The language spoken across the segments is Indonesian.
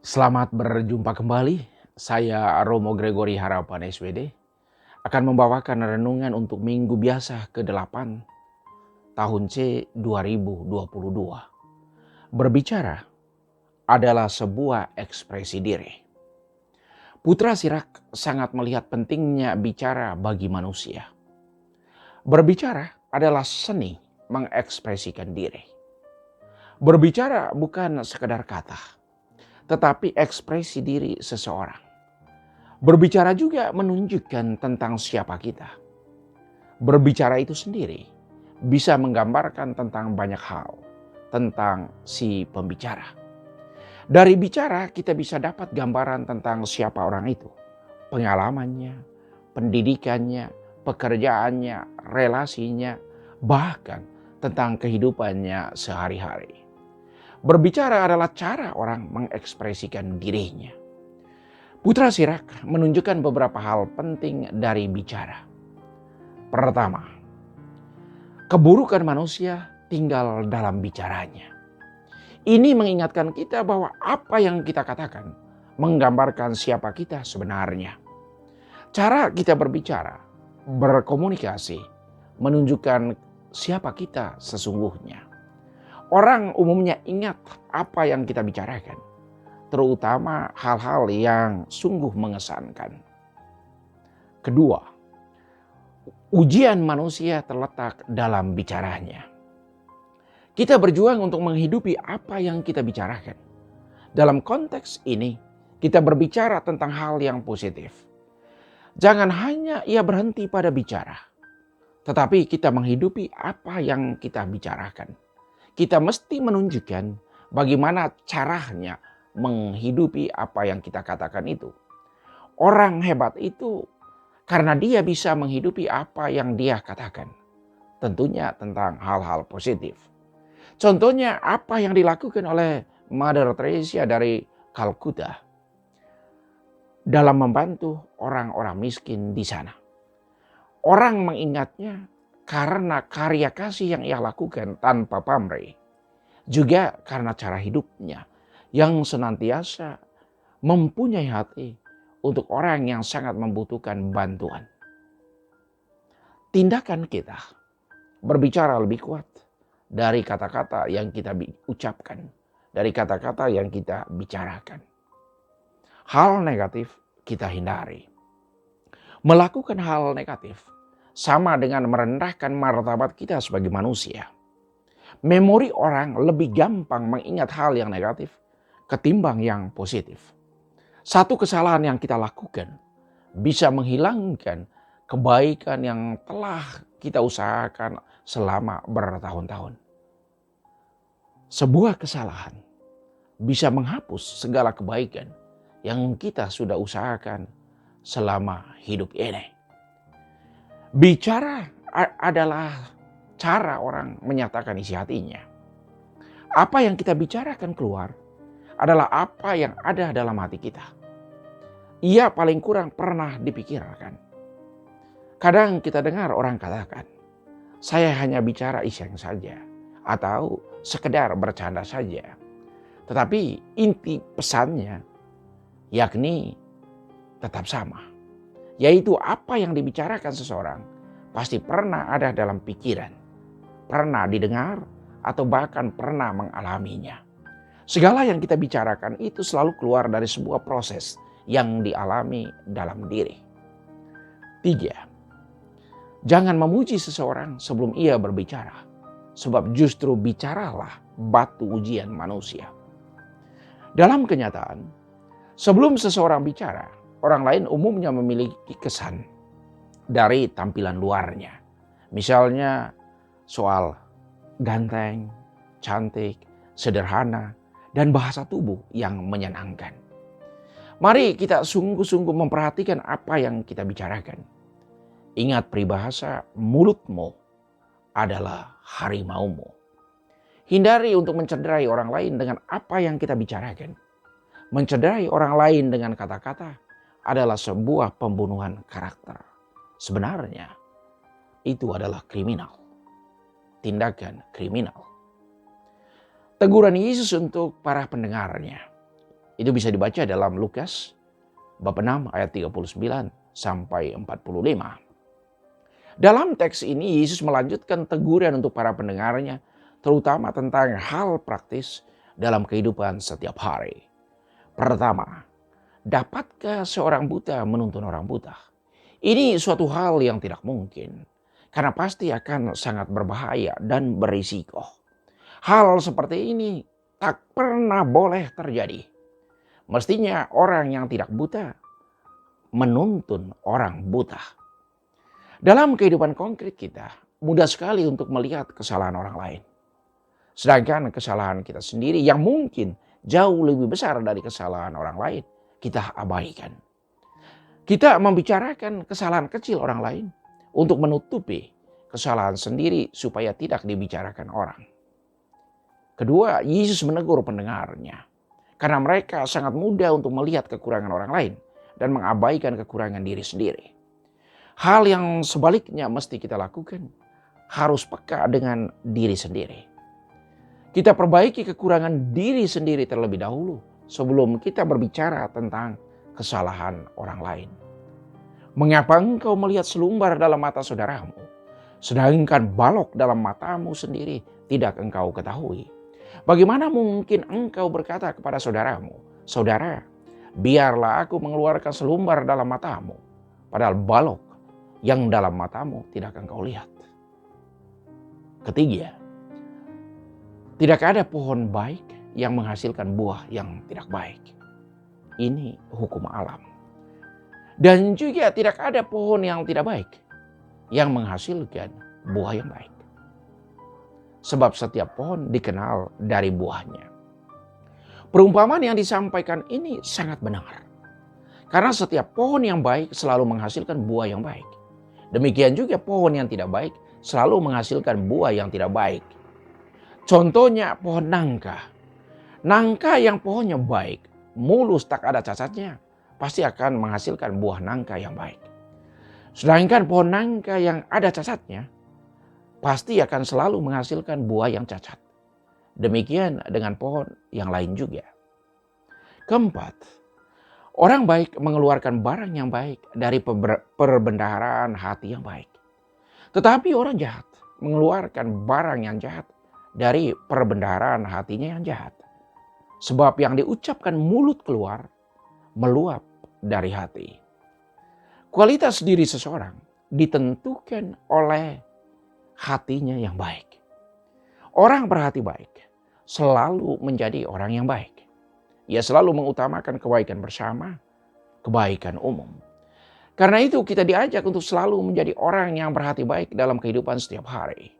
Selamat berjumpa kembali. Saya Romo Gregory Harapan SWD akan membawakan renungan untuk Minggu Biasa ke-8 tahun C 2022. Berbicara adalah sebuah ekspresi diri. Putra Sirak sangat melihat pentingnya bicara bagi manusia. Berbicara adalah seni mengekspresikan diri. Berbicara bukan sekedar kata, tetapi ekspresi diri seseorang. Berbicara juga menunjukkan tentang siapa kita. Berbicara itu sendiri bisa menggambarkan tentang banyak hal, tentang si pembicara. Dari bicara kita bisa dapat gambaran tentang siapa orang itu. Pengalamannya, pendidikannya, pekerjaannya, relasinya, bahkan tentang kehidupannya sehari-hari. Berbicara adalah cara orang mengekspresikan dirinya. Putra Sirak menunjukkan beberapa hal penting dari bicara. Pertama, keburukan manusia tinggal dalam bicaranya. Ini mengingatkan kita bahwa apa yang kita katakan menggambarkan siapa kita sebenarnya. Cara kita berbicara, berkomunikasi, menunjukkan siapa kita sesungguhnya. Orang umumnya ingat apa yang kita bicarakan, terutama hal-hal yang sungguh mengesankan. Kedua, ujian manusia terletak dalam bicaranya. Kita berjuang untuk menghidupi apa yang kita bicarakan. Dalam konteks ini, kita berbicara tentang hal yang positif. Jangan hanya ia berhenti pada bicara, tetapi kita menghidupi apa yang kita bicarakan. Kita mesti menunjukkan bagaimana caranya menghidupi apa yang kita katakan itu. Orang hebat itu karena dia bisa menghidupi apa yang dia katakan. Tentunya tentang hal-hal positif. Contohnya apa yang dilakukan oleh Mother Teresa dari Calcutta dalam membantu orang-orang miskin di sana. Orang mengingatnya karena karya kasih yang ia lakukan tanpa pamrih. Juga karena cara hidupnya yang senantiasa mempunyai hati untuk orang yang sangat membutuhkan bantuan. Tindakan kita berbicara lebih kuat dari kata-kata yang kita ucapkan, dari kata-kata yang kita bicarakan. Hal negatif kita hindari. Melakukan hal negatif sama dengan merendahkan martabat kita sebagai manusia. Memori orang lebih gampang mengingat hal yang negatif ketimbang yang positif. Satu kesalahan yang kita lakukan bisa menghilangkan kebaikan yang telah kita usahakan selama bertahun-tahun. Sebuah kesalahan bisa menghapus segala kebaikan yang kita sudah usahakan selama hidup ini. Bicara adalah cara orang menyatakan isi hatinya. Apa yang kita bicarakan keluar adalah apa yang ada dalam hati kita. Ia paling kurang pernah dipikirkan. Kadang kita dengar orang katakan, saya hanya bicara iseng saja atau sekedar bercanda saja. Tetapi inti pesannya yakni tetap sama. Yaitu apa yang dibicarakan seseorang pasti pernah ada dalam pikiran, pernah didengar, atau bahkan pernah mengalaminya. Segala yang kita bicarakan itu selalu keluar dari sebuah proses yang dialami dalam diri. 3. Jangan memuji seseorang sebelum ia berbicara. Sebab justru bicaralah batu ujian manusia. Dalam kenyataan, sebelum seseorang bicara, orang lain umumnya memiliki kesan dari tampilan luarnya. Misalnya soal ganteng, cantik, sederhana, dan bahasa tubuh yang menyenangkan. Mari kita sungguh-sungguh memperhatikan apa yang kita bicarakan. Ingat peribahasa, mulutmu adalah harimaumu. Hindari untuk mencederai orang lain dengan apa yang kita bicarakan. Mencederai orang lain dengan kata-kata adalah sebuah pembunuhan karakter. Sebenarnya itu adalah kriminal. Tindakan kriminal. Teguran Yesus untuk para pendengarnya. Itu bisa dibaca dalam Lukas bab 6 ayat 39 sampai 45. Dalam teks ini Yesus melanjutkan teguran untuk para pendengarnya, terutama tentang hal praktis dalam kehidupan setiap hari. Pertama, dapatkah seorang buta menuntun orang buta? Ini suatu hal yang tidak mungkin, karena pasti akan sangat berbahaya dan berisiko. Hal seperti ini tak pernah boleh terjadi. Mestinya orang yang tidak buta menuntun orang buta. Dalam kehidupan konkret kita, mudah sekali untuk melihat kesalahan orang lain. Sedangkan kesalahan kita sendiri yang mungkin jauh lebih besar dari kesalahan orang lain, kita abaikan. Kita membicarakan kesalahan kecil orang lain untuk menutupi kesalahan sendiri supaya tidak dibicarakan orang. Kedua, Yesus menegur pendengarnya karena mereka sangat mudah untuk melihat kekurangan orang lain dan mengabaikan kekurangan diri sendiri. Hal yang sebaliknya mesti kita lakukan, harus peka dengan diri sendiri. Kita perbaiki kekurangan diri sendiri terlebih dahulu sebelum kita berbicara tentang kesalahan orang lain. Mengapa engkau melihat selumbar dalam mata saudaramu, sedangkan balok dalam matamu sendiri tidak engkau ketahui? Bagaimana mungkin engkau berkata kepada saudaramu, "Saudara, biarlah aku mengeluarkan selumbar dalam matamu," padahal balok yang dalam matamu tidak engkau lihat. Ketiga, tidak ada pohon baik yang menghasilkan buah yang tidak baik. Ini hukum alam. Dan juga tidak ada pohon yang tidak baik yang menghasilkan buah yang baik. Sebab setiap pohon dikenal dari buahnya. Perumpamaan yang disampaikan ini sangat benar. Karena setiap pohon yang baik selalu menghasilkan buah yang baik. Demikian juga pohon yang tidak baik selalu menghasilkan buah yang tidak baik. Contohnya pohon nangka. Nangka yang pohonnya baik, mulus tak ada cacatnya, pasti akan menghasilkan buah nangka yang baik. Sedangkan pohon nangka yang ada cacatnya, pasti akan selalu menghasilkan buah yang cacat. Demikian dengan pohon yang lain juga. Keempat, orang baik mengeluarkan barang yang baik dari perbendaharaan hati yang baik. Tetapi orang jahat mengeluarkan barang yang jahat dari perbendaharaan hatinya yang jahat. Sebab yang diucapkan mulut keluar meluap dari hati. Kualitas diri seseorang ditentukan oleh hatinya yang baik. Orang berhati baik selalu menjadi orang yang baik. Ia selalu mengutamakan kebaikan bersama, kebaikan umum. Karena itu kita diajak untuk selalu menjadi orang yang berhati baik dalam kehidupan setiap hari.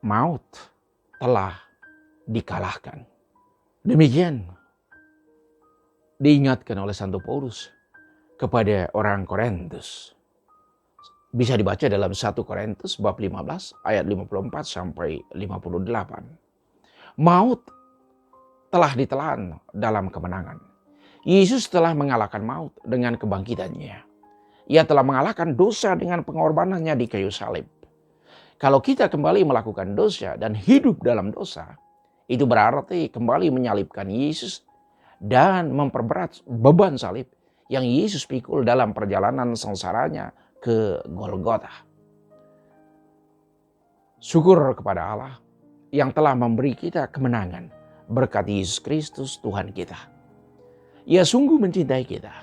Maut telah dikalahkan. Demikian diingatkan oleh Santo Paulus kepada orang Korintus. Bisa dibaca dalam 1 Korintus bab 15 ayat 54 sampai 58. Maut telah ditelan dalam kemenangan. Yesus telah mengalahkan maut dengan kebangkitannya. Ia telah mengalahkan dosa dengan pengorbanannya di kayu salib. Kalau kita kembali melakukan dosa dan hidup dalam dosa, itu berarti kembali menyalibkan Yesus dan memperberat beban salib yang Yesus pikul dalam perjalanan sengsaranya ke Golgota. Syukur kepada Allah yang telah memberi kita kemenangan berkat Yesus Kristus Tuhan kita. Ia sungguh mencintai kita.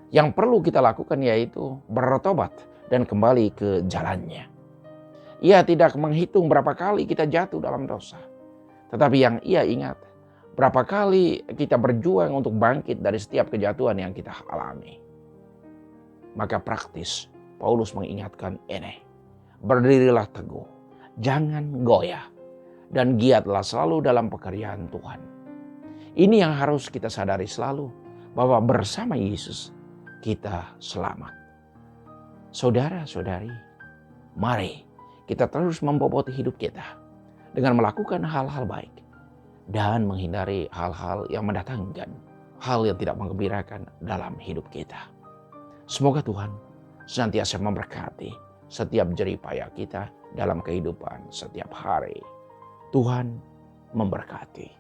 Yang perlu kita lakukan yaitu bertobat dan kembali ke jalannya. Ia tidak menghitung berapa kali kita jatuh dalam dosa. Tetapi yang ia ingat, berapa kali kita berjuang untuk bangkit dari setiap kejatuhan yang kita alami. Maka praktis, Paulus mengingatkan ini. Berdirilah teguh, jangan goyah, dan giatlah selalu dalam pekerjaan Tuhan. Ini yang harus kita sadari selalu, bahwa bersama Yesus kita selamat. Saudara-saudari, mari kita terus memboboti hidup kita dengan melakukan hal-hal baik dan menghindari hal-hal yang mendatangkan hal yang tidak menggembirakan dalam hidup kita. Semoga Tuhan senantiasa memberkati setiap jeripaya kita dalam kehidupan setiap hari. Tuhan memberkati.